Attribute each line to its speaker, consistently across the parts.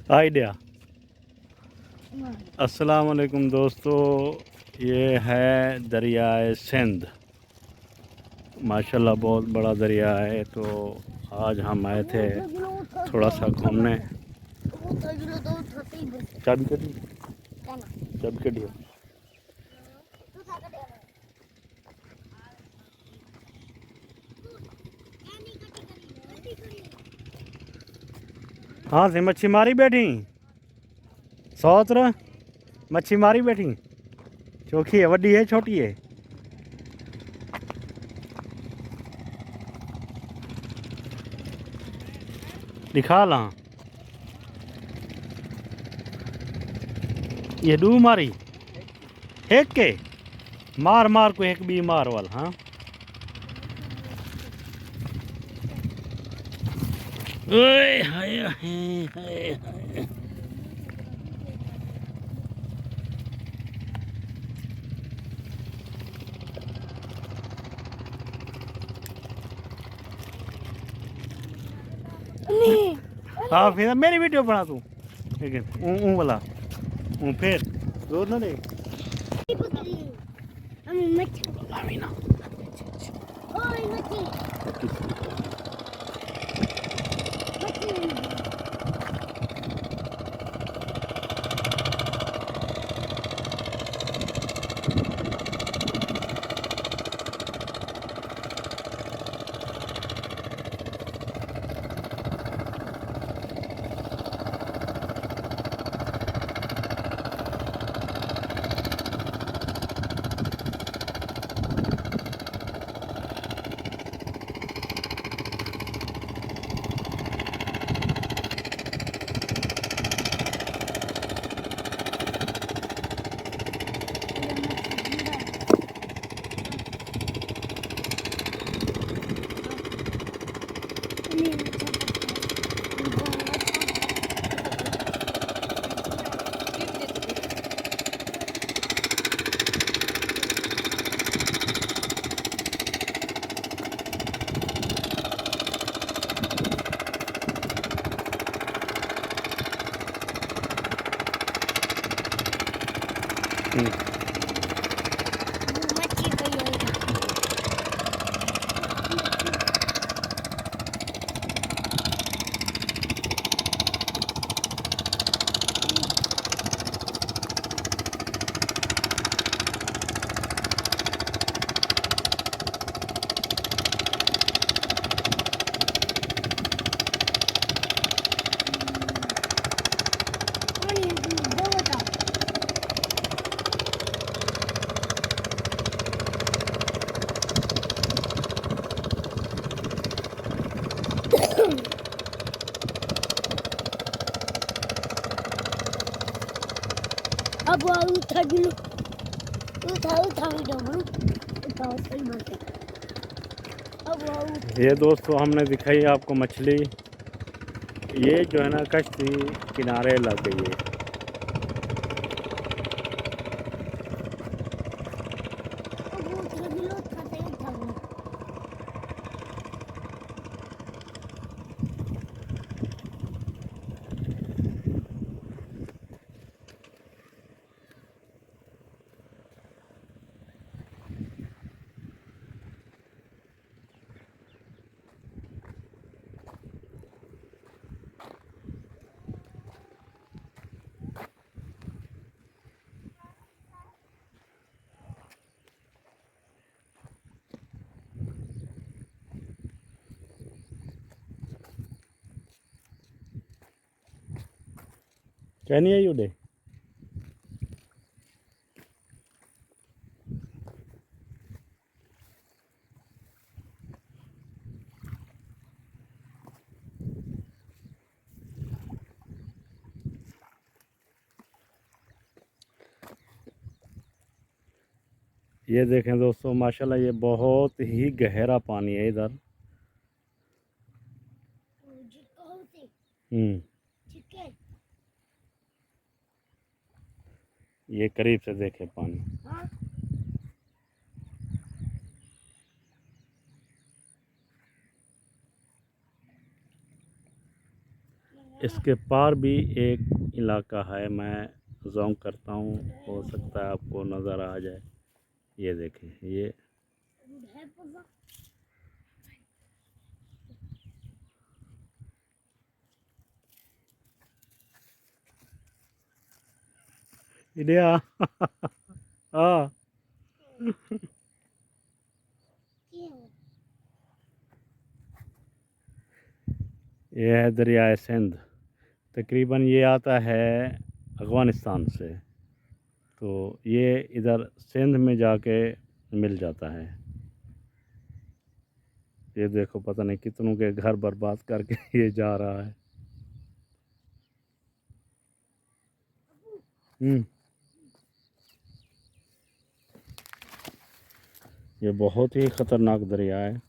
Speaker 1: Idea. अस्सलाम वालेकुम दोस्तों, ये है दरियाए सिंध। माशाल्लाह बहुत बड़ा दरिया है। तो आज हम आए थे थोड़ा सा घूमने। चाबी कटी, चाबी कटी। हाँ से मच्छी मारी बैठी, सौत्र मच्छी मारी बैठी। चोखी है, वड्डी है, छोटी है? दिखा ला। ये डू मारी एक के मार मार को एक बी मार वाल। हाँ ओए हाय हाय हाय हाय। हाँ फिर मेरी वीडियो बना तू, लेकिन वाला फिर जोर ना दे। ये दोस्तों हमने दिखाई आपको मछली। ये जो है ना कश्ती किनारे लग गई है। क्या नहीं आई उड़े? ये देखें दोस्तों, माशाल्लाह ये बहुत ही गहरा पानी है इधर। ये करीब से देखें पानी। इसके पार भी एक इलाका है, मैं जूम करता हूँ, हो सकता है आपको नज़र आ जाए। ये देखें, ये इडिया हाँ, ये है दरियाए सिंध। तकरीबन ये आता है अफ़गानिस्तान से, तो ये इधर सिंध में जाके मिल जाता है। ये देखो, पता नहीं कितनों के घर बर्बाद करके ये जा रहा है। ये बहुत ही ख़तरनाक दरिया है।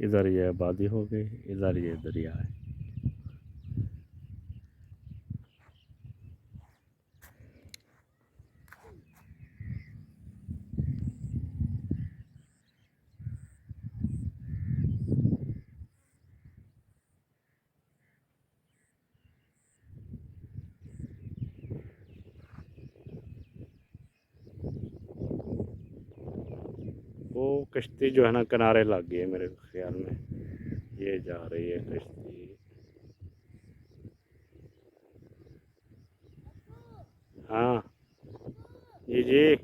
Speaker 1: इधर ये आबादी हो गई, इधर ये दरिया है। वो कश्ती जो है ना किनारे लग गई है मेरे ख्याल में, ये जा रही है कश्ती। हाँ जी जी,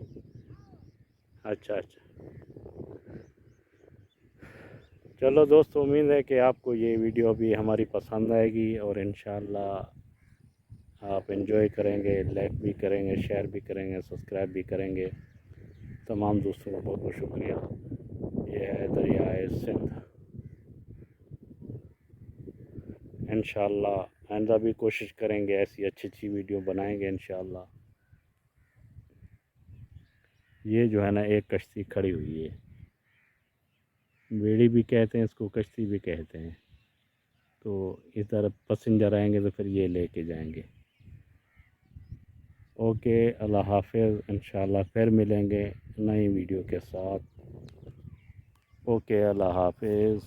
Speaker 1: अच्छा अच्छा। चलो दोस्तों, उम्मीद है कि आपको ये वीडियो भी हमारी पसंद आएगी और इंशाल्लाह आप एंजॉय करेंगे, लाइक भी करेंगे, शेयर भी करेंगे, सब्सक्राइब भी करेंगे। तमाम दोस्तों का बहुत बहुत शुक्रिया। ये है दरियाए सिंध। इंशाल्लाह आइंदा भी कोशिश करेंगे, ऐसी अच्छी अच्छी वीडियो बनाएंगे इंशाल्लाह। ये जो है ना एक कश्ती खड़ी हुई है, बेड़ी भी कहते हैं इसको, कश्ती भी कहते हैं। तो इस तरह पैसेंजर आएंगे तो फिर ये लेके जाएंगे। ओके, अल्लाह हाफिज़। इंशाल्लाह फिर मिलेंगे नई वीडियो के साथ। ओके, अल्लाह हाफिज़।